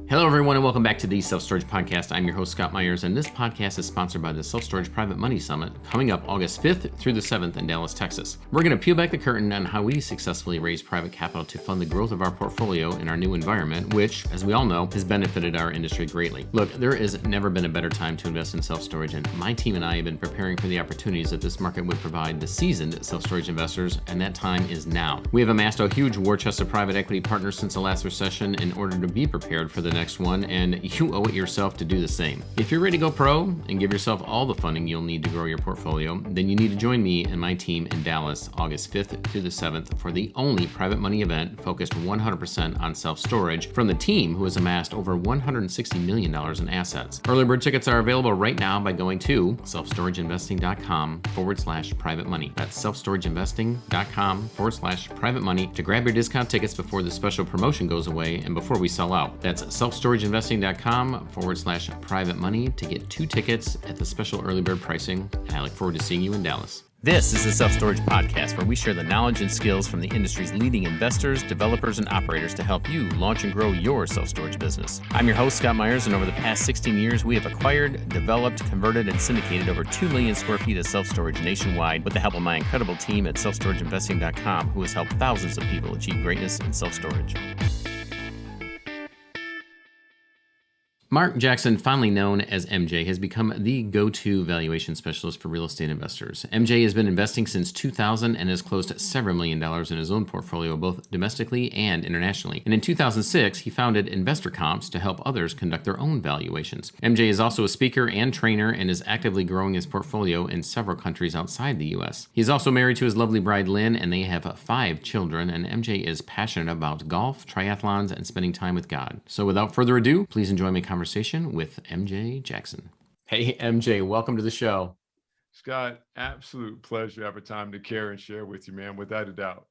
Hello, everyone, and welcome back to the Self Storage Podcast. I'm your host, Scott Meyers, and this podcast is sponsored by the Self Storage Private Money Summit coming up August 5th through the 7th in Dallas, Texas. We're going to peel back the curtain on how we successfully raise private capital to fund the growth of our portfolio in our new environment, which, as we all know, has benefited our industry greatly. Look, there has never been a better time to invest in self-storage, and my team and I have been preparing for the opportunities that this market would provide the seasoned self-storage investors, and that time is now. We have amassed a huge war chest of private equity partners since the last recession in order to be prepared for the next one, and you owe it yourself to do the same. If you're ready to go pro and give yourself all the funding you'll need to grow your portfolio, then you need to join me and my team in Dallas, August 5th through the 7th for the only private money event focused 100% on self-storage from the team who has amassed over $160 million in assets. Early bird tickets are available right now by going to selfstorageinvesting.com/private money. That's selfstorageinvesting.com/private money to grab your discount tickets before the special promotion goes away and before we sell out. That's selfstorageinvesting.com/private money to get 2 tickets at the special early bird pricing, and I look forward to seeing you in Dallas. This is the Self Storage Podcast, where we share the knowledge and skills from the industry's leading investors, developers, and operators to help you launch and grow your self-storage business. I'm your host, Scott Meyers, and over the past 16 years, we have acquired, developed, converted, and syndicated over 2 million square feet of self-storage nationwide with the help of my incredible team at selfstorageinvesting.com, who has helped thousands of people achieve greatness in self-storage. Mark Jackson, fondly known as MJ, has become the go-to valuation specialist for real estate investors. MJ has been investing since 2000 and has closed several $1 million in his own portfolio, both domestically and internationally. And in 2006, he founded InvestorComps to help others conduct their own valuations. MJ is also a speaker and trainer and is actively growing his portfolio in several countries outside the U.S. He's also married to his lovely bride, Lynn, and they have 5 children, and MJ is passionate about golf, triathlons, and spending time with God. So without further ado, please enjoy my conversation with MJ Jackson. Hey, MJ, welcome to the show. Scott, absolute pleasure to have a time to care and share with you, man, without a doubt.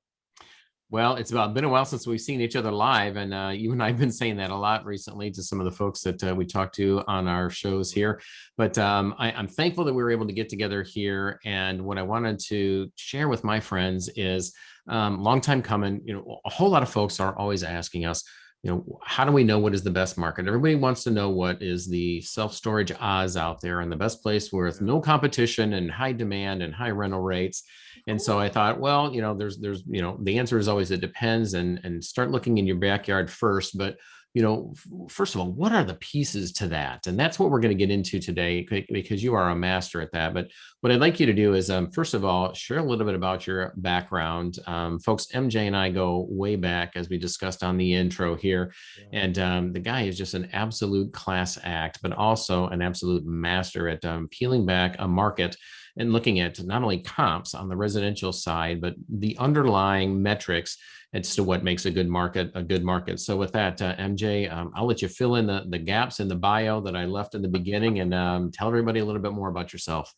Well, it's been a while since we've seen each other live, and you and I have been saying that a lot recently to some of the folks that we talked to on our shows here. But I'm thankful that we were able to get together here. And what I wanted to share with my friends is long time coming. You know, a whole lot of folks are always asking us, you know, how do we know what is the best market? Everybody wants to know what is the self-storage Oz out there and the best place with no competition and high demand and high rental rates. And so I thought, well, you know, there's, you know, the answer is always it depends, and start looking in your backyard first. But, you know, first of all, what are the pieces to that? And that's what we're going to get into today, because you are a master at that. But what I'd like you to do is, first of all, share a little bit about your background. Folks, MJ and I go way back, as we discussed on the intro here. And the guy is just an absolute class act, but also an absolute master at peeling back a market and looking at not only comps on the residential side, but the underlying metrics as to what makes a good market a good market. So with that, MJ, I'll let you fill in the gaps in the bio that I left in the beginning, and tell everybody a little bit more about yourself.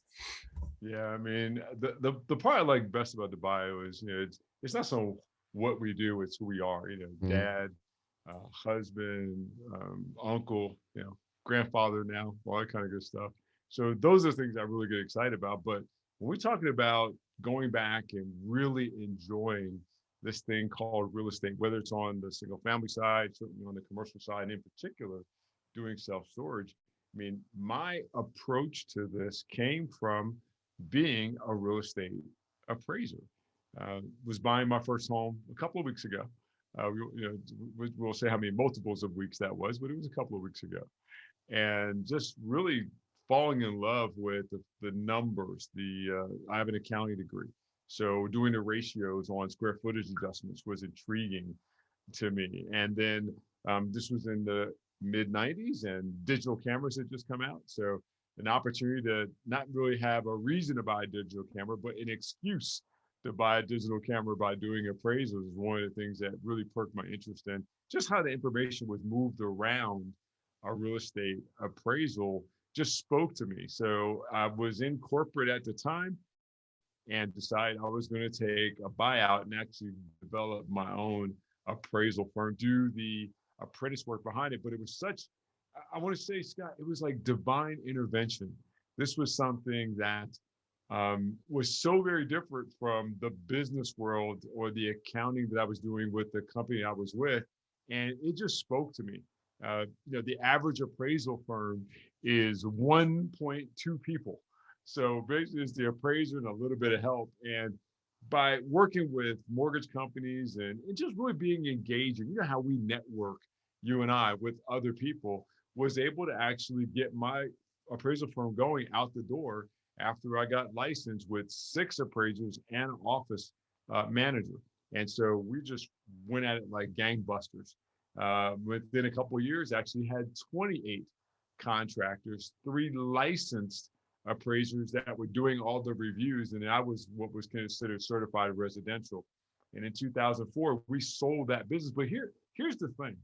Yeah, I mean, the part I like best about the bio is, you know, it's not so what we do, it's who we are. You know, dad, husband, uncle, you know, grandfather now, all that kind of good stuff. So those are things I really get excited about. But when we're talking about going back and really enjoying this thing called real estate, whether it's on the single family side, certainly on the commercial side, and in particular, doing self-storage, I mean, my approach to this came from being a real estate appraiser. Was buying my first home a couple of weeks ago. We'll say how many multiples of weeks that was, but it was a couple of weeks ago. And just really falling in love with the numbers. I have an accounting degree. So doing the ratios on square footage adjustments was intriguing to me. And then this was in the mid 90s, and digital cameras had just come out. So an opportunity to not really have a reason to buy a digital camera, but an excuse to buy a digital camera by doing appraisals is one of the things that really perked my interest in just how the information was moved around a real estate appraisal just spoke to me. So I was in corporate at the time and decided I was going to take a buyout and actually develop my own appraisal firm, do the apprentice work behind it. But it was such, I want to say, Scott, it was like divine intervention. This was something that was so very different from the business world or the accounting that I was doing with the company I was with. And it just spoke to me. The average appraisal firm is 1.2 people. So basically it's the appraiser and a little bit of help. And by working with mortgage companies and just really being engaging, how we network, you and I, with other people, was able to actually get my appraisal firm going out the door after I got licensed with 6 appraisers and an office manager. And so we just went at it like gangbusters. Within a couple of years, actually had 28 contractors, 3 licensed appraisers that were doing all the reviews, and I was what was considered certified residential. And in 2004, we sold that business. But here's the thing.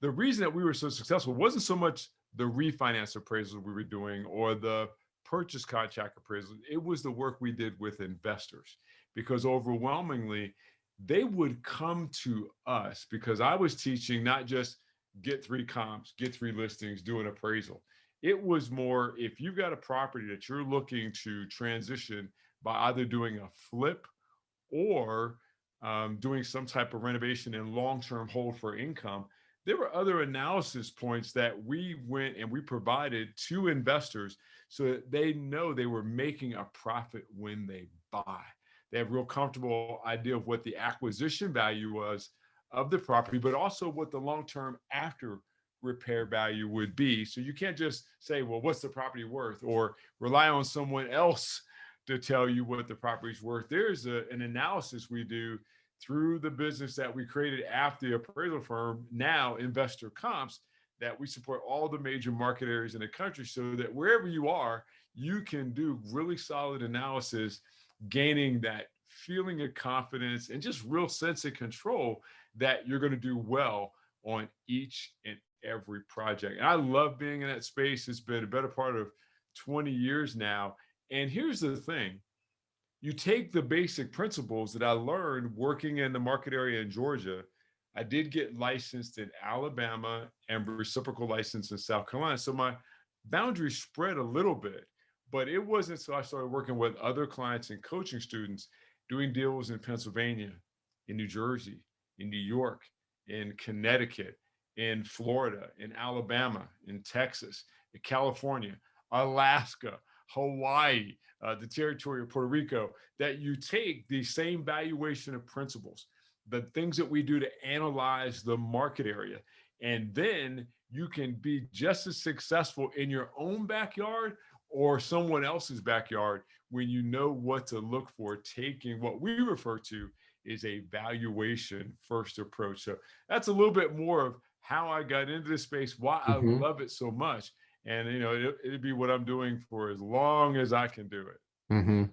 The reason that we were so successful wasn't so much the refinance appraisals we were doing or the purchase contract appraisals. It was the work we did with investors, because overwhelmingly they would come to us because I was teaching not just get 3 comps, get 3 listings, do an appraisal. It was more, if you've got a property that you're looking to transition by either doing a flip or doing some type of renovation and long-term hold for income, there were other analysis points that we went and we provided to investors so that they know they were making a profit when they buy. They have a real comfortable idea of what the acquisition value was of the property, but also what the long-term after repair value would be. So you can't just say, well, what's the property worth, or rely on someone else to tell you what the property's worth. There's an analysis we do through the business that we created after the appraisal firm, now InvestorComps, that we support all the major market areas in the country so that wherever you are, you can do really solid analysis, gaining that feeling of confidence and just real sense of control that you're going to do well on each and every project. And I love being in that space. It's been a better part of 20 years now. And here's the thing. You take the basic principles that I learned working in the market area in Georgia. I did get licensed in Alabama and reciprocal license in South Carolina. So my boundaries spread a little bit, but it wasn't so I started working with other clients and coaching students, doing deals in Pennsylvania, in New Jersey, in New York, in Connecticut, in Florida, in Alabama, in Texas, in California, Alaska, Hawaii, the territory of Puerto Rico, that you take the same valuation of principles, the things that we do to analyze the market area, and then you can be just as successful in your own backyard or someone else's backyard when you know what to look for, taking what we refer to is a valuation first approach. So that's a little bit more of how I got into this space, why I love it so much. And, it'd be what I'm doing for as long as I can do it.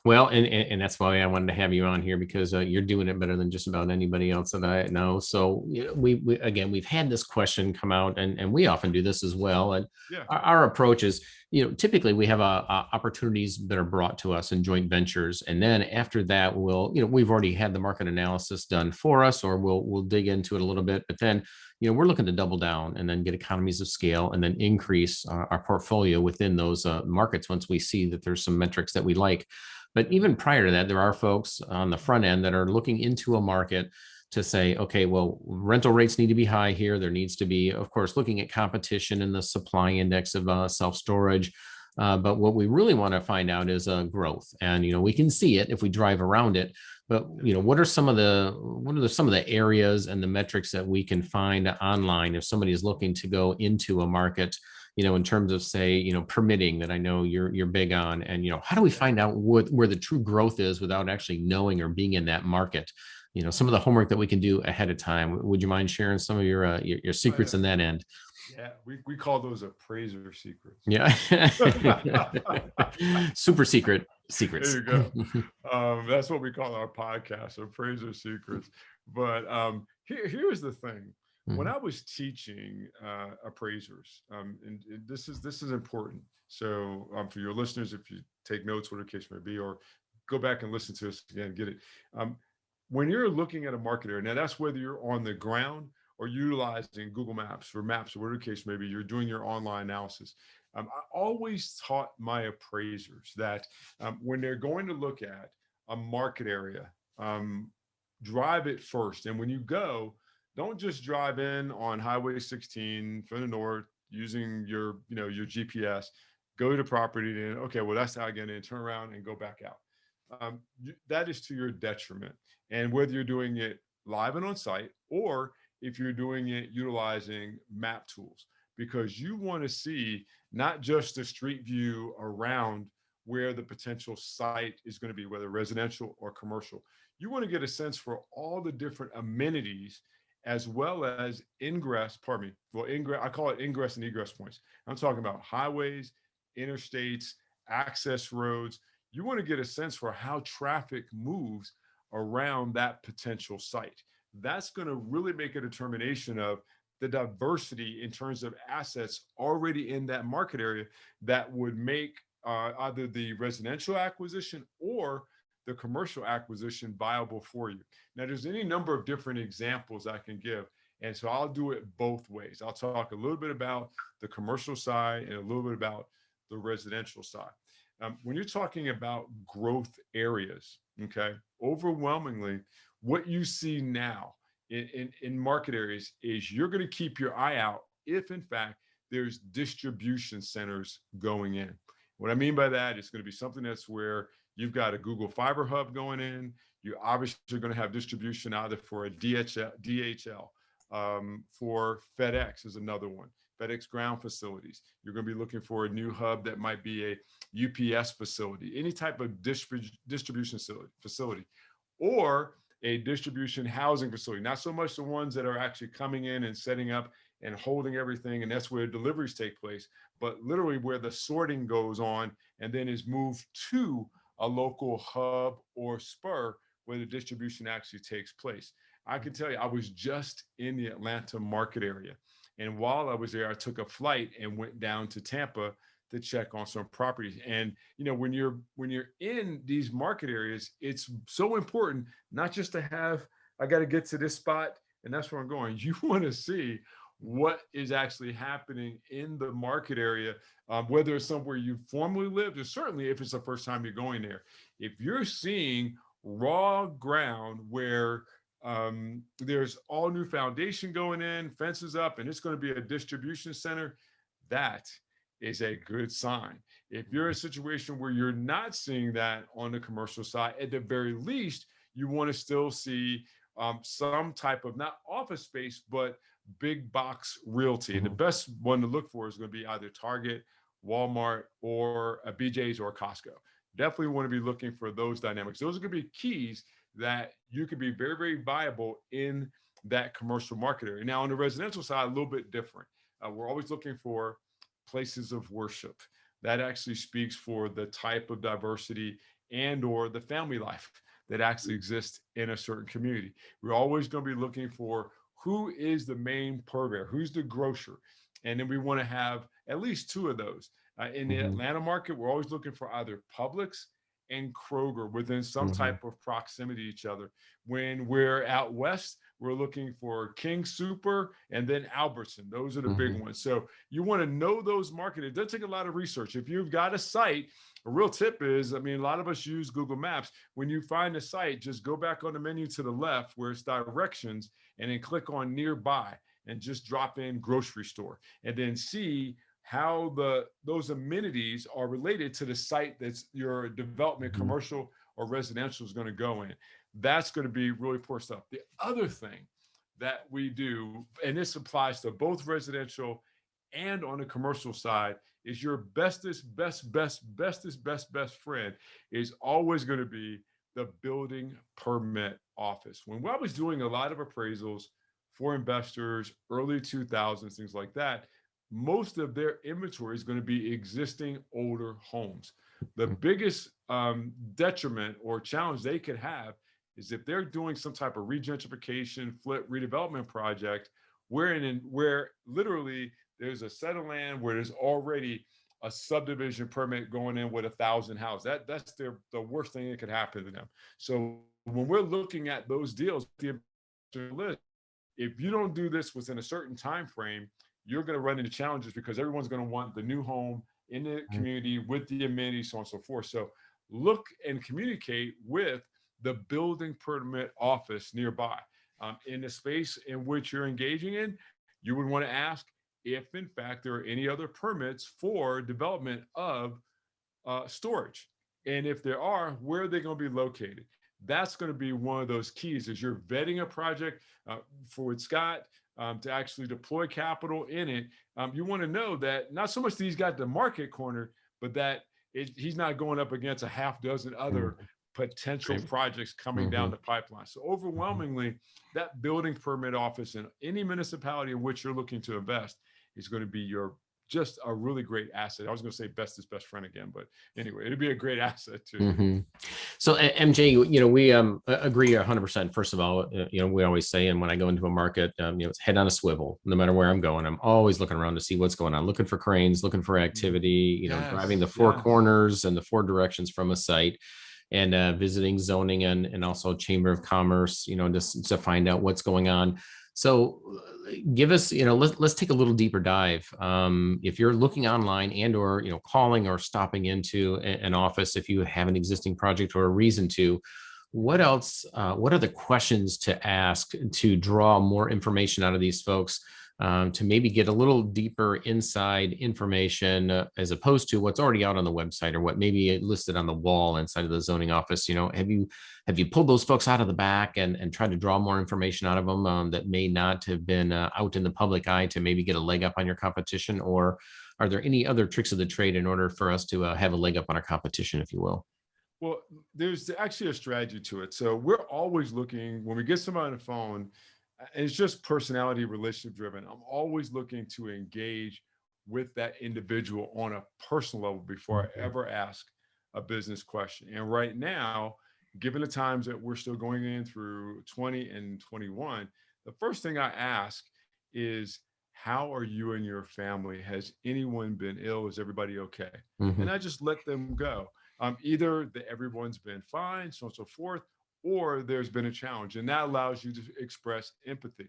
Well, and that's why I wanted to have you on here, because you're doing it better than just about anybody else that I know. So we've had this question come out, and we often do this as well. And Yeah. our approach is, typically we have opportunities that are brought to us in joint ventures, and then after that, we've already had the market analysis done for us, or we'll dig into it a little bit, but then we're looking to double down and then get economies of scale and then increase our portfolio within those markets once we see that there's some metrics that we like. But even prior to that, there are folks on the front end that are looking into a market to say, okay, well, rental rates need to be high here. There needs to be, of course, looking at competition and the supply index of self-storage. But what we really want to find out is growth. And, we can see it if we drive around it. But, what are some of the areas and the metrics that we can find online if somebody is looking to go into a market, in terms of, say, permitting, that I know you're big on, and, how do we find out where the true growth is without actually knowing or being in that market? Some of the homework that we can do ahead of time. Would you mind sharing some of your secrets in that end? Yeah, we call those appraiser secrets. Yeah. Super secrets. There you go. That's what we call our podcast, appraiser secrets. But here's the thing. When I was teaching appraisers, and this is important. So for your listeners, if you take notes, whatever the case may be, or go back and listen to us again, get it. When you're looking at a market area, now that's whether you're on the ground or utilizing Google Maps or whatever the case may be, you're doing your online analysis. I always taught my appraisers that when they're going to look at a market area, drive it first. And when you go, don't just drive in on Highway 16 from the north using your, your GPS, go to the property, and okay, well, that's how I get in, turn around and go back out. That is to your detriment. And whether you're doing it live and on site, or if you're doing it utilizing map tools, because you want to see not just the street view around where the potential site is going to be, whether residential or commercial. You want to get a sense for all the different amenities as well as ingress, ingress, I call it ingress and egress points. I'm talking about highways, interstates, access roads. You want to get a sense for how traffic moves around that potential site. That's going to really make a determination of the diversity in terms of assets already in that market area that would make either the residential acquisition or the commercial acquisition viable for you. Now, there's any number of different examples I can give. And so I'll do it both ways. I'll talk a little bit about the commercial side and a little bit about the residential side. When you're talking about growth areas, okay, overwhelmingly, what you see now in market areas is you're going to keep your eye out if, in fact, there's distribution centers going in. What I mean by that, it's going to be something that's where you've got a Google Fiber hub going in. You obviously are going to have distribution either for a DHL, for FedEx is another one. FedEx ground facilities. You're going to be looking for a new hub that might be a UPS facility, any type of distribution facility, or a distribution housing facility. Not so much the ones that are actually coming in and setting up and holding everything, and that's where deliveries take place, but literally where the sorting goes on and then is moved to a local hub or spur where the distribution actually takes place. I can tell you, I was just in the Atlanta market area. And while I was there, I took a flight and went down to Tampa to check on some properties. And when you're in these market areas, it's so important not just to have, I got to get to this spot and that's where I'm going. You want to see what is actually happening in the market area, whether it's somewhere you formerly lived, or certainly if it's the first time you're going there. If you're seeing raw ground where there's all new foundation going in, fences up, and it's going to be a distribution center, that is a good sign. If you're in a situation where you're not seeing that on the commercial side, at the very least, you want to still see some type of not office space, but big box realty. And the best one to look for is going to be either Target, Walmart, or a BJ's or a Costco. Definitely want to be looking for those dynamics. Those are going to be keys that you could be very, very viable in that commercial market area. Now, on the residential side, a little bit different. We're always looking for places of worship. That actually speaks for the type of diversity and or the family life that actually exists in a certain community. We're always going to be looking for who is the main purveyor, who's the grocer. And then we want to have at least two of those. In the Atlanta market, we're always looking for either Publix and Kroger within some type of proximity to each other. When we're out west, we're looking for King Super and then Albertson. Those are the big ones. So you want to know those markets. It does take a lot of research. If you've got a site, a real tip is, a lot of us use Google Maps. When you find a site, just go back on the menu to the left where it's directions and then click on nearby and just drop in grocery store and then see how those amenities are related to the site that's your development, commercial or residential, is going to go in. That's going to be really important stuff. The other thing that we do, and this applies to both residential and on the commercial side, is your best friend is always going to be the building permit office. When I was doing a lot of appraisals for investors, early 2000s, things like that, most of their inventory is going to be existing older homes. The biggest detriment or challenge they could have is if they're doing some type of regentrification, flip, redevelopment project, where literally there's a set of land where there's already a subdivision permit going in with 1,000 houses. That's the worst thing that could happen to them. So when we're looking at those deals, the list, if you don't do this within a certain time frame, you're going to run into challenges because everyone's going to want the new home in the community with the amenities, so on and so forth. So look and communicate with the building permit office nearby. in the space in which you're engaging in, you would want to ask if in fact there are any other permits for development of storage. And if there are, where are they going to be located? That's going to be one of those keys as you're vetting a project for Scott to actually deploy capital in it. You want to know that not so much that he's got the market corner, but that he's not going up against a half dozen other potential projects coming down the pipeline. So overwhelmingly, that building permit office in any municipality in which you're looking to invest is going to be your just a really great asset. I was going to say best is best friend again, but anyway, it'd be a great asset too. So MJ, we agree 100%. First of all, we always say, and when I go into a market, it's head on a swivel. No matter where I'm going, I'm always looking around to see what's going on, looking for cranes, looking for activity, driving the four corners and the four directions from a site, and visiting zoning and also Chamber of Commerce, just to find out what's going on. So give us, let's take a little deeper dive. If you're looking online and or, calling or stopping into an office, if you have an existing project or a reason to, what else, what are the questions to ask to draw more information out of these folks, to maybe get a little deeper inside information as opposed to what's already out on the website or what maybe listed on the wall inside of the zoning office? Have you pulled those folks out of the back and tried to draw more information out of them that may not have been out in the public eye to maybe get a leg up on your competition? Or are there any other tricks of the trade in order for us to have a leg up on our competition, if you will? Well, there's actually a strategy to it. So we're always looking, when we get somebody on the phone, and it's just personality, relationship driven. I'm always looking to engage with that individual on a personal level before I ever ask a business question. And right now, given the times that we're still going in through 20 and 21, the first thing I ask is, how are you and your family? Has anyone been ill? Is everybody okay? And I just let them go. Either everyone's been fine, so on and so forth, or there's been a challenge, and that allows you to express empathy.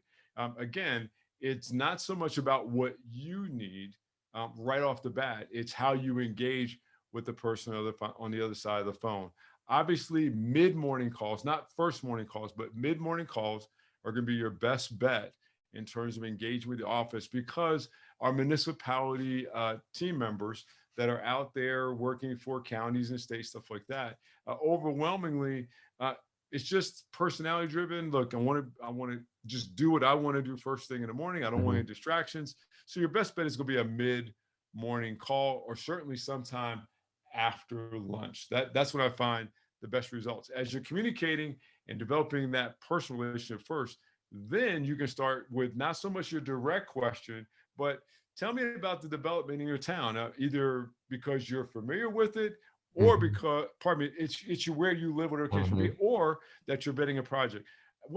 Again, it's not so much about what you need right off the bat. It's how you engage with the person on the other side of the phone. Obviously, mid-morning calls, not first morning calls, but mid-morning calls are going to be your best bet in terms of engaging with the office, because our municipality team members that are out there working for counties and states, stuff like that, overwhelmingly, it's just personality driven. Look, I want to just do what I want to do first thing in the morning. I don't want any distractions. So your best bet is going to be a mid-morning call, or certainly sometime after lunch. That's what I find the best results. As you're communicating and developing that personal relationship first, then you can start with not so much your direct question, but tell me about the development in your town, either because you're familiar with it, or because, pardon me, it's where you live, whatever the case may be, or that you're vetting a project.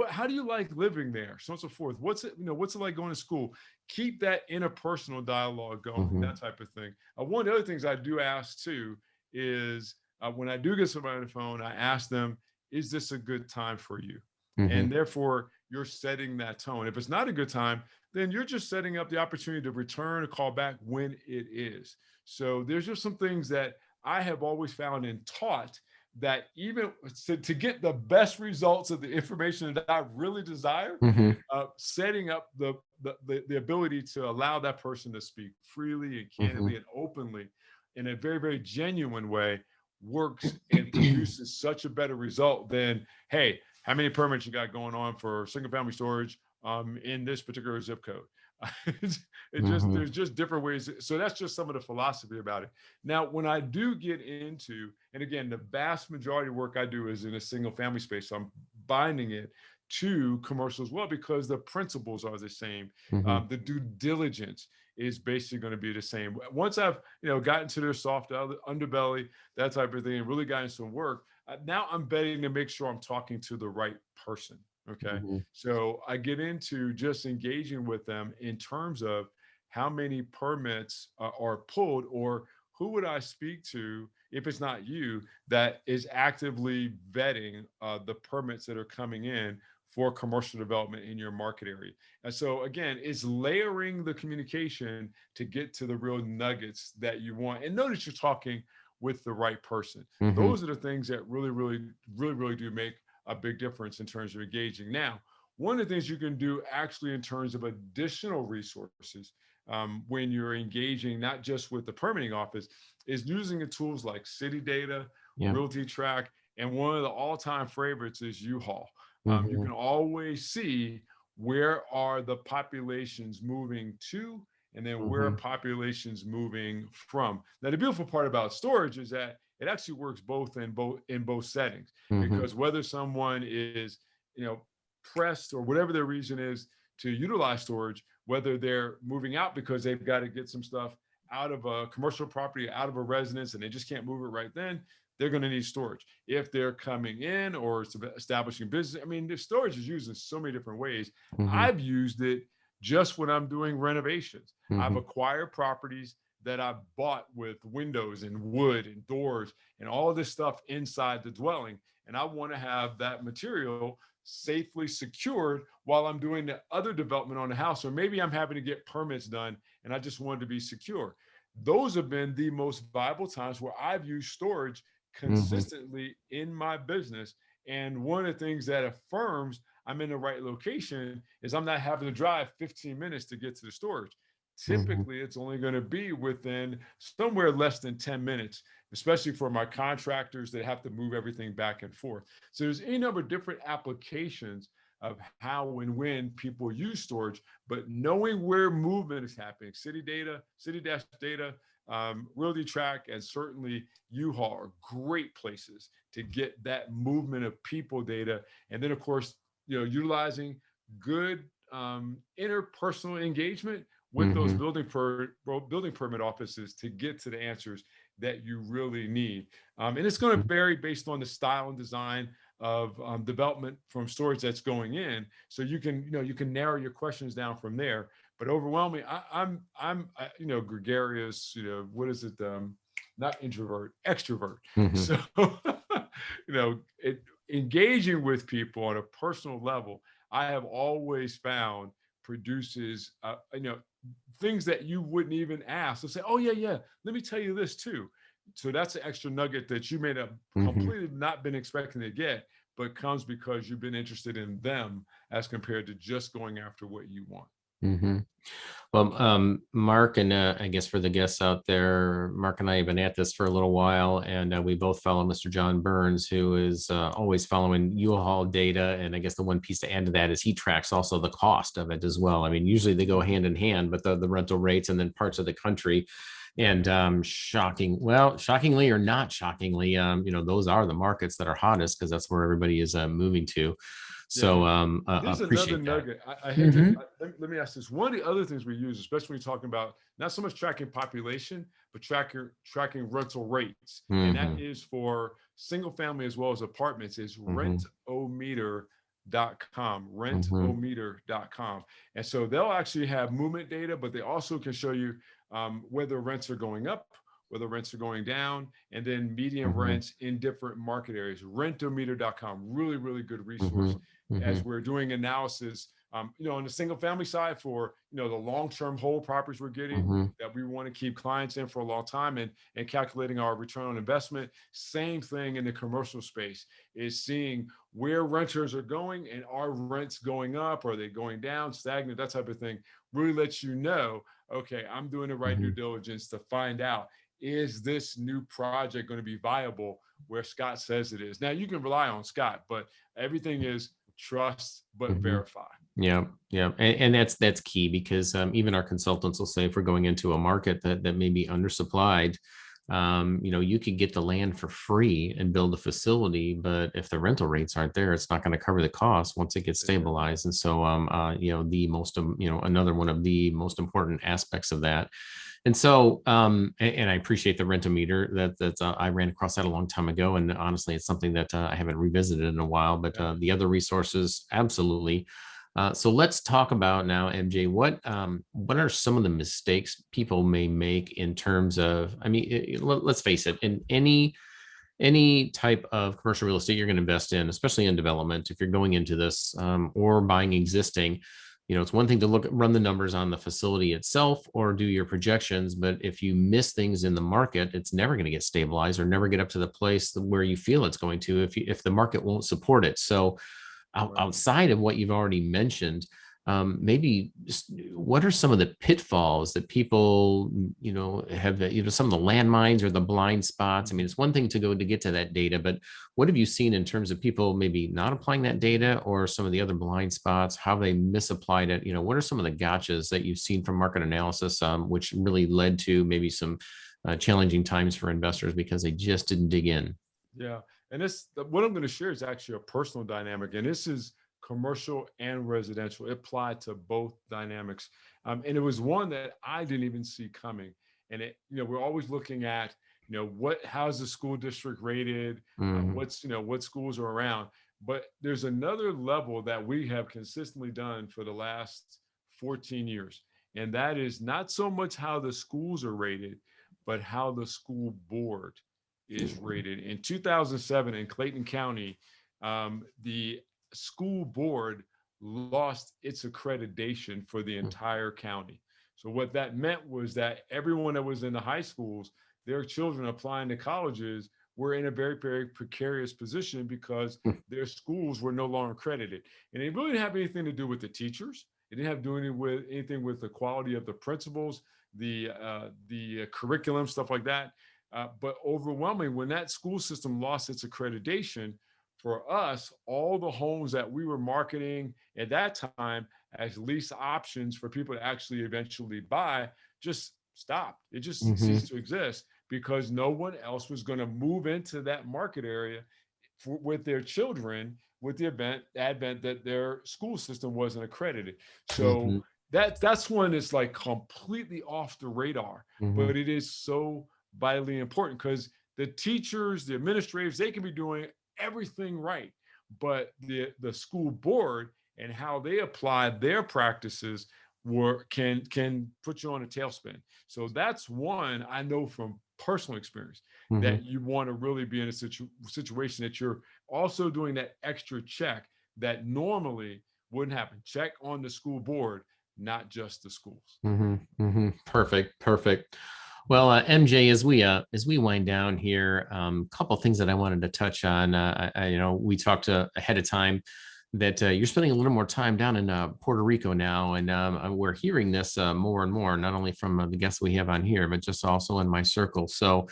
How do you like living there? So on and so forth. What's it like going to school? Keep that interpersonal dialogue going, that type of thing. One of the other things I do ask too is when I do get somebody on the phone, I ask them, is this a good time for you? And therefore, you're setting that tone. If it's not a good time, then you're just setting up the opportunity to return a call back when it is. So there's just some things that I have always found and taught that even to get the best results of the information that I really desire, setting up the ability to allow that person to speak freely and candidly and openly in a very, very genuine way works and produces such a better result than, hey, how many permits you got going on for single family storage in this particular zip code? There's just different ways. So that's just some of the philosophy about it. Now, when I do get into, and again, the vast majority of work I do is in a single family space, so I'm binding it to commercial as well, because the principles are the same. The due diligence is basically going to be the same. Once I've gotten to their soft underbelly, that type of thing, and really gotten some work, now I'm betting to make sure I'm talking to the right person. Okay. So I get into just engaging with them in terms of how many permits are pulled, or who would I speak to, if it's not you, that is actively vetting the permits that are coming in for commercial development in your market area. And so again, it's layering the communication to get to the real nuggets that you want. And notice you're talking with the right person. Those are the things that really do make a big difference in terms of engaging. Now, one of the things you can do actually in terms of additional resources when you're engaging not just with the permitting office is using the tools like city data, Yeah. realty track, and one of the all-time favorites is U-Haul. You Mm-hmm. can always see where are the populations moving to, and then where are Mm-hmm. populations moving from. Now, the beautiful part about storage is that it actually works in both settings, Mm-hmm. because whether someone is, pressed or whatever their reason is to utilize storage, whether they're moving out because they've got to get some stuff out of a commercial property, out of a residence, and they just can't move it right then, they're going to need storage. If they're coming in or establishing business, I mean, the storage is used in so many different ways. Mm-hmm. I've used it just when I'm doing renovations. I've Mm-hmm. acquired properties that I bought with windows and wood and doors and all this stuff inside the dwelling. And I want to have that material safely secured while I'm doing the other development on the house. Or maybe I'm having to get permits done and I just wanted to be secure. Those have been the most viable times where I've used storage consistently in my business. And one of the things that affirms I'm in the right location is I'm not having to drive 15 minutes to get to the storage. Mm-hmm. Typically, it's only going to be within somewhere less than 10 minutes, especially for my contractors that have to move everything back and forth. So there's any number of different applications of how and when people use storage, but knowing where movement is happening, city data, city dash data, Realty Track, and certainly U-Haul are great places to get that movement of people data. And then, of course, utilizing good interpersonal engagement with those Mm-hmm. building permit offices to get to the answers that you really need. And it's going to vary based on the style and design of development from storage that's going in. So you can narrow your questions down from there. But overwhelmingly, I'm gregarious. What is it? Not introvert, extrovert. Mm-hmm. So engaging with people on a personal level, I have always found produces things that you wouldn't even ask. They'll say, "Oh yeah, let me tell you this too." So that's an extra nugget that you may have Mm-hmm. completely not been expecting to get, but comes because you've been interested in them as compared to just going after what you want. Mm-hmm. Well, Mark, and I guess for the guests out there, Mark and I have been at this for a little while, and we both follow Mr. John Burns, who is always following U-Haul data. And I guess the one piece to add to that is he tracks also the cost of it as well. I mean, usually they go hand in hand, but the rental rates and then parts of the country. And shockingly or not shockingly, those are the markets that are hottest because that's where everybody is moving to. So Yeah. There's another appreciate that. nugget. I hate Mm-hmm. to let me ask this. One of the other things we use, especially when you're talking about not so much tracking population, but tracking rental rates, and that Mm-hmm. is for single family as well as apartments, is Mm-hmm. rentometer.com, Mm-hmm. rentometer.com. And so they'll actually have movement data, but they also can show you whether rents are going up, whether rents are going down, and then median Mm-hmm. rents in different market areas. Rentometer.com, really, really good resource Mm-hmm. as we're doing analysis, on the single family side for, the long-term hold properties we're getting Mm-hmm. that we want to keep clients in for a long time and calculating our return on investment. Same thing in the commercial space is seeing where renters are going and are rents going up, are they going down, stagnant, that type of thing. Really lets you know, okay, I'm doing the right Mm-hmm. due diligence to find out, is this new project going to be viable where Scott says it is? Now you can rely on Scott, but everything is trust but Mm-hmm. verify. Yeah, yeah, and that's key because even our consultants will say if we're going into a market that may be undersupplied, you could get the land for free and build a facility, but if the rental rates aren't there, it's not going to cover the cost once it gets stabilized. And so, another one of the most important aspects of that. And so, and I appreciate the Rentometer. That's I ran across that a long time ago, and honestly, it's something that I haven't revisited in a while. But the other resources, absolutely. So let's talk about now, MJ. What are some of the mistakes people may make in terms of? I mean, let's face it. In any type of commercial real estate you're going to invest in, especially in development, if you're going into this or buying existing, it's one thing to run the numbers on the facility itself or do your projections, but if you miss things in the market, it's never going to get stabilized or never get up to the place where you feel it's going to if the market won't support it. So Right. outside of what you've already mentioned, maybe what are some of the pitfalls that people, have, some of the landmines or the blind spots? I mean, it's one thing to go to get to that data, but what have you seen in terms of people maybe not applying that data, or some of the other blind spots, how they misapplied it? What are some of the gotchas that you've seen from market analysis, which really led to maybe some challenging times for investors because they just didn't dig in? Yeah. And what I'm going to share is actually a personal dynamic. And this is commercial and residential. It applied to both dynamics. And it was one that I didn't even see coming. And we're always looking at, how's the school district rated? Mhm. What schools are around. But there's another level that we have consistently done for the last 14 years. And that is not so much how the schools are rated, but how the school board is rated. In 2007 in Clayton County, the school board lost its accreditation for the entire county. So what that meant was that everyone that was in the high schools, their children applying to colleges, were in a very, very precarious position because their schools were no longer accredited. And it really didn't have anything to do with the teachers. It didn't have to do anything with the quality of the principals, the curriculum, stuff like that. But overwhelmingly, when that school system lost its accreditation, for us, all the homes that we were marketing at that time as lease options for people to actually eventually buy just stopped. It just Mhm. ceased to exist because no one else was going to move into that market area with their children with the advent that their school system wasn't accredited. So Mhm. that's when it's like completely off the radar, Mhm. but it is so vitally important because the teachers, the administrators, they can be doing everything right, but the school board and how they apply their practices can put you on a tailspin. So that's one I know from personal experience, Mhm. that you want to really be in a situation that you're also doing that extra check that normally wouldn't happen. Check on the school board, not just the schools. Mhm. Mhm. Perfect. Perfect. Well, MJ, as we wind down here, a couple things that I wanted to touch on. We talked ahead of time that you're spending a little more time down in Puerto Rico now, and we're hearing this more and more, not only from the guests we have on here, but just also in my circle. So,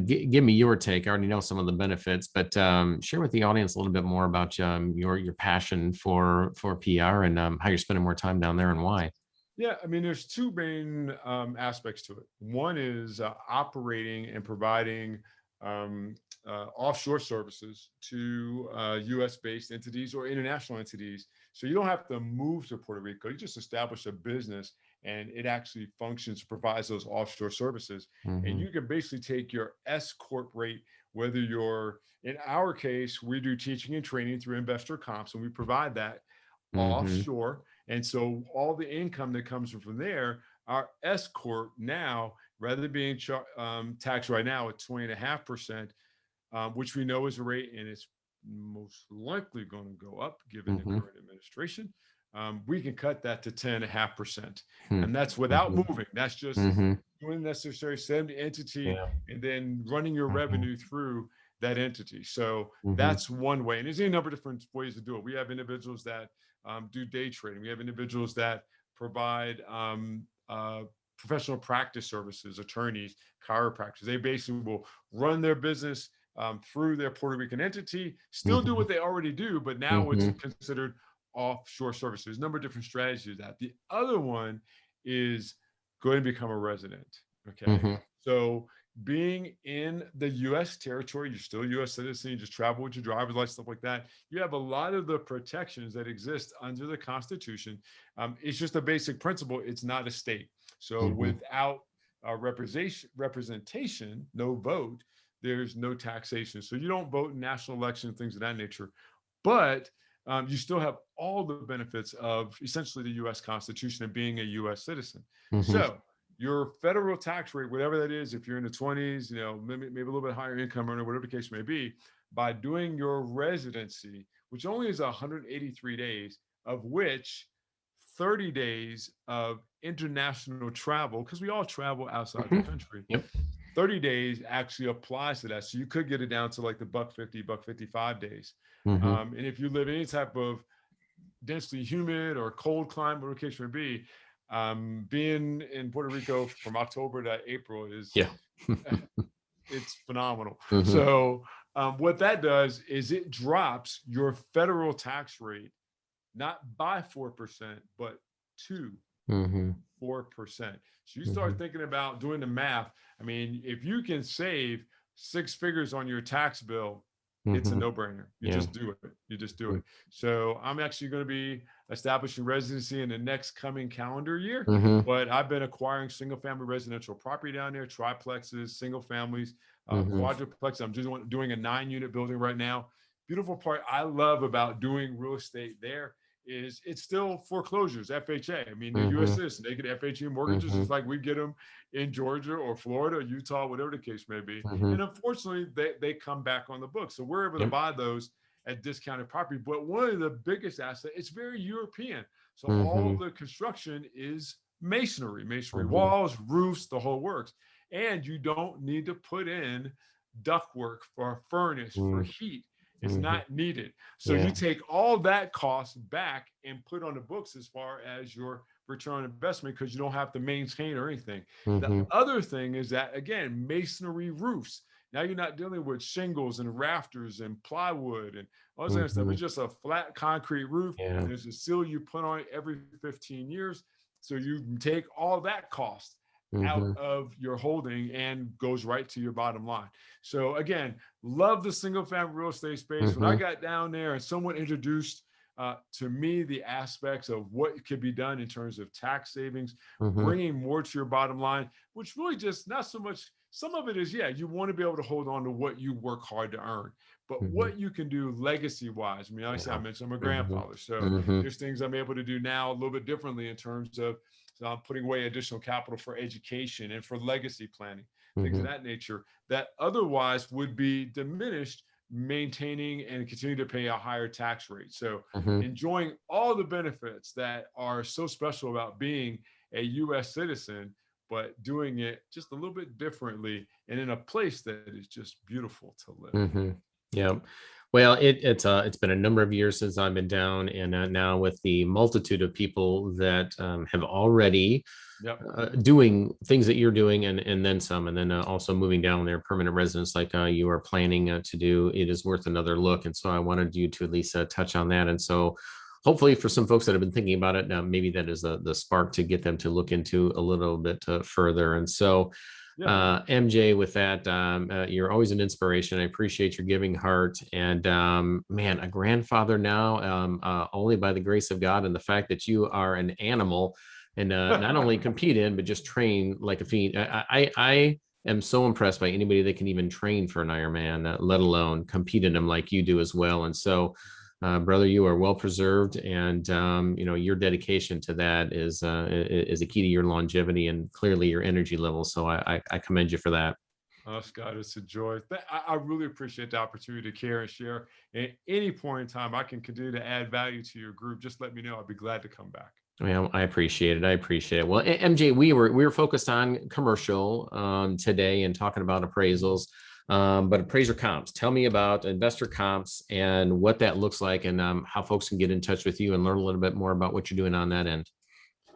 give me your take. I already know some of the benefits, but share with the audience a little bit more about your passion for PR, and how you're spending more time down there and why. Yeah, I mean, there's two main aspects to it. One is operating and providing offshore services to U.S. based entities or international entities. So you don't have to move to Puerto Rico. You just establish a business and it actually functions, provides those offshore services. And Hmm. you can basically take your S Corp rate, whether you're, in our case, we do teaching and training through InvestorComps, and we provide that Hmm. offshore. And so all the income that comes from there, our S corp now, rather than being taxed right now at 20.5%, which we know is a rate, and it's most likely going to go up given the Hmm. current administration. We can cut that to 10.5%, Hmm. and that's without Hmm. moving. That's just Hmm. doing the necessary send entity Yeah. and then running your Hmm. revenue through that entity. So Hmm. that's one way, and there's any number of different ways to do it. We have individuals that do day trading. We have individuals that provide professional practice services, attorneys, chiropractors. They basically will run their business through their Puerto Rican entity, still do Hmm. what they already do, but now it's Hmm. considered offshore services. There's a number of different strategies. That the other one is go and become a resident. Okay, Hmm. so being in the U.S. territory, you're still a U.S. citizen. You just travel with your driver's license, stuff like that. You have a lot of the protections that exist under the Constitution. It's just a basic principle. It's not a state. So Hmm. without representation, no vote, there's no taxation. So you don't vote in national elections, things of that nature. But you still have all the benefits of essentially the U.S. Constitution and being a U.S. citizen. Hmm. So your federal tax rate, whatever that is, if you're in the 20s, maybe a little bit higher income earner, whatever the case may be, by doing your residency, which only is 183 days, of which 30 days of international travel, because we all travel outside the Hmm. country, Yep. 30 days actually applies to that. So you could get it down to like the $1.50, $1.55 days. And if you live in any type of densely humid or cold climate, whatever the case may be, being in Puerto Rico from October to April is Yeah. it's phenomenal. So what that does is it drops your federal tax rate not by 4%, but to 4%. So you start thinking about doing the math. I mean, if you can save 6 figures on your tax bill, it's a no-brainer. You just do it. You just do it. So I'm actually going to be establishing residency in the next coming calendar year, but I've been acquiring single-family residential property down there, triplexes, single families, quadruplexes. I'm just doing a 9-unit building right now. Beautiful part I love about doing real estate there is it's still foreclosures, FHA. I mean, the U.S. citizen, they get FHA mortgages just like we get them in Georgia or Florida, Utah, whatever the case may be. And unfortunately, they come back on the books. So we're able to buy those at discounted property. But one of the biggest assets, it's very European. So all the construction is masonry walls, roofs, the whole works. And you don't need to put in ductwork for a furnace, for heat. It's not needed. So you take all that cost back and put on the books as far as your return on investment, because you don't have to maintain or anything. The other thing is that, again, masonry roofs. Now you're not dealing with shingles and rafters and plywood and all this other stuff. It's just a flat concrete roof. There's a seal you put on it every 15 years. So you can take all that cost out of your holding and goes right to your bottom line. So again, love the single family real estate space. When I got down there and someone introduced to me the aspects of what could be done in terms of tax savings, bringing more to your bottom line, which really just not so much, some of it is, you want to be able to hold on to what you work hard to earn, but what you can do legacy wise. I mean, like I said, I mentioned I'm a grandfather, so there's things I'm able to do now a little bit differently in terms of putting away additional capital for education and for legacy planning, things of that nature that otherwise would be diminished maintaining and continue to pay a higher tax rate. So enjoying all the benefits that are so special about being a U.S. citizen, but doing it just a little bit differently and in a place that is just beautiful to live. Yeah. Well, it's been a number of years since I've been down, and now with the multitude of people that have already doing things that you're doing, and then some, and then also moving down their permanent residence like you are planning to do, it is worth another look. And so I wanted you to at least touch on that. And so hopefully for some folks that have been thinking about it, maybe that is the spark to get them to look into a little bit further. And so MJ, with that, you're always an inspiration. I appreciate your giving heart, and man, a grandfather now, only by the grace of God, and the fact that you are an animal and not only compete in, but just train like a fiend. I am so impressed by anybody that can even train for an Ironman, let alone compete in them like you do as well. And so brother, you are well preserved, and your dedication to that is a key to your longevity and clearly your energy level. So I commend you for that. Oh, Scott, it's a joy. I really appreciate the opportunity to care and share. At any point in time, I can continue to add value to your group. Just let me know. I'd be glad to come back. Well, I appreciate it. I appreciate it. Well, MJ, we were focused on commercial today and talking about appraisals. But appraiser comps, tell me about investor comps and what that looks like, and how folks can get in touch with you and learn a little bit more about what you're doing on that end.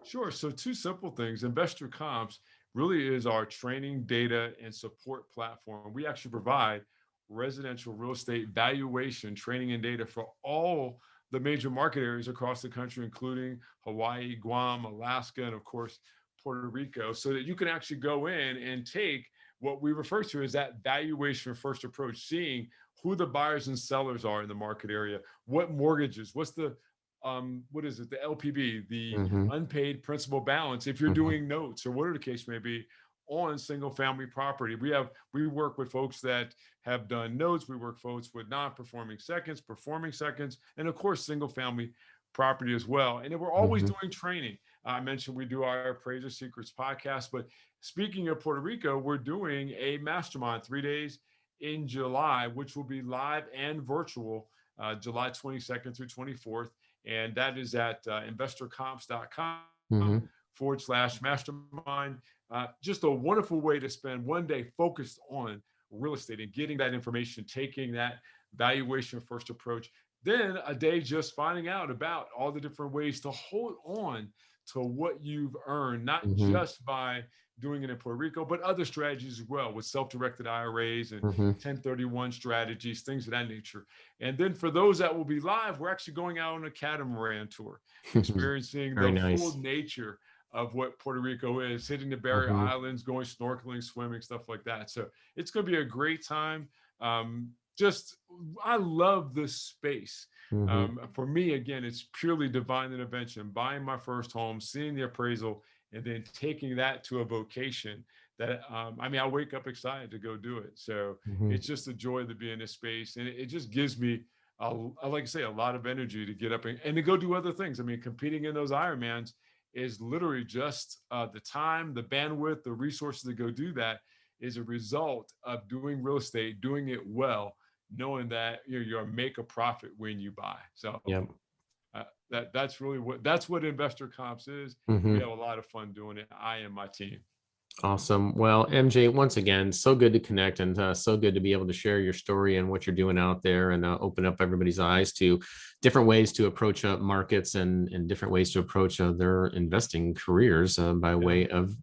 Sure. So 2 simple things. Investor comps really is our training, data, and support platform. We actually provide residential real estate valuation, training, and data for all the major market areas across the country, including Hawaii, Guam, Alaska, and of course, Puerto Rico, so that you can actually go in and take what we refer to as that valuation first approach, seeing who the buyers and sellers are in the market area, what mortgages, what's the what is it, the LPB, the unpaid principal balance, if you're doing notes or whatever the case may be on single family property. We work with folks that have done notes, we work folks with non-performing seconds, performing seconds, and of course single family property as well. And then we're always doing training. I mentioned we do our Appraiser Secrets podcast, but speaking of Puerto Rico, we're doing a mastermind 3 days in July, which will be live and virtual, July 22nd through 24th. And that is at investorcomps.com /mastermind. just a wonderful way to spend one day focused on real estate and getting that information, taking that valuation first approach. Then a day just finding out about all the different ways to hold on to what you've earned, not just by doing it in Puerto Rico, but other strategies as well, with self-directed IRAs and 1031 strategies, things of that nature. And then for those that will be live, we're actually going out on a catamaran tour, experiencing the full nature of what Puerto Rico is, hitting the barrier islands, going snorkeling, swimming, stuff like that. So it's going to be a great time. I love this space. For me, again, it's purely divine intervention, buying my first home, seeing the appraisal, and then taking that to a vocation that, I wake up excited to go do it. So it's just a joy to be in this space. And it just gives me, like I say, a lot of energy to get up and to go do other things. Competing in those Ironmans is literally just the time, the bandwidth, the resources to go do that is a result of doing real estate, doing it well, knowing that you'll make a profit when you buy. So that's really what InvestorComps is. We have a lot of fun doing it. I and my team. Awesome. Well, MJ, once again, so good to connect, and so good to be able to share your story and what you're doing out there, and open up everybody's eyes to different ways to approach markets and different ways to approach their investing careers by way of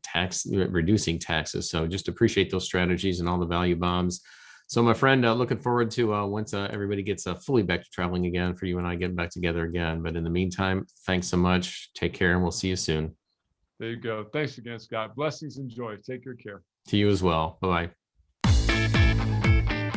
reducing taxes. So just appreciate those strategies and all the value bombs. So my friend, looking forward to once everybody gets fully back to traveling again, for you and I getting back together again. But in the meantime, thanks so much. Take care, and we'll see you soon. There you go. Thanks again, Scott. Blessings and joy. Take good care. To you as well. Bye-bye.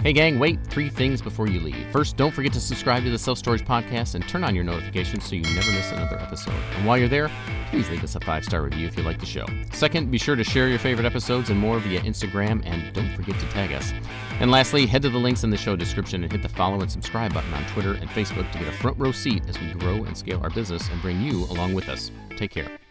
Hey gang, wait, 3 things before you leave. First, don't forget to subscribe to the Self Storage Podcast and turn on your notifications so you never miss another episode. And while you're there, please leave us a 5-star review if you like the show. Second, be sure to share your favorite episodes and more via Instagram, and don't forget to tag us. And lastly, head to the links in the show description and hit the follow and subscribe button on Twitter and Facebook to get a front row seat as we grow and scale our business and bring you along with us. Take care.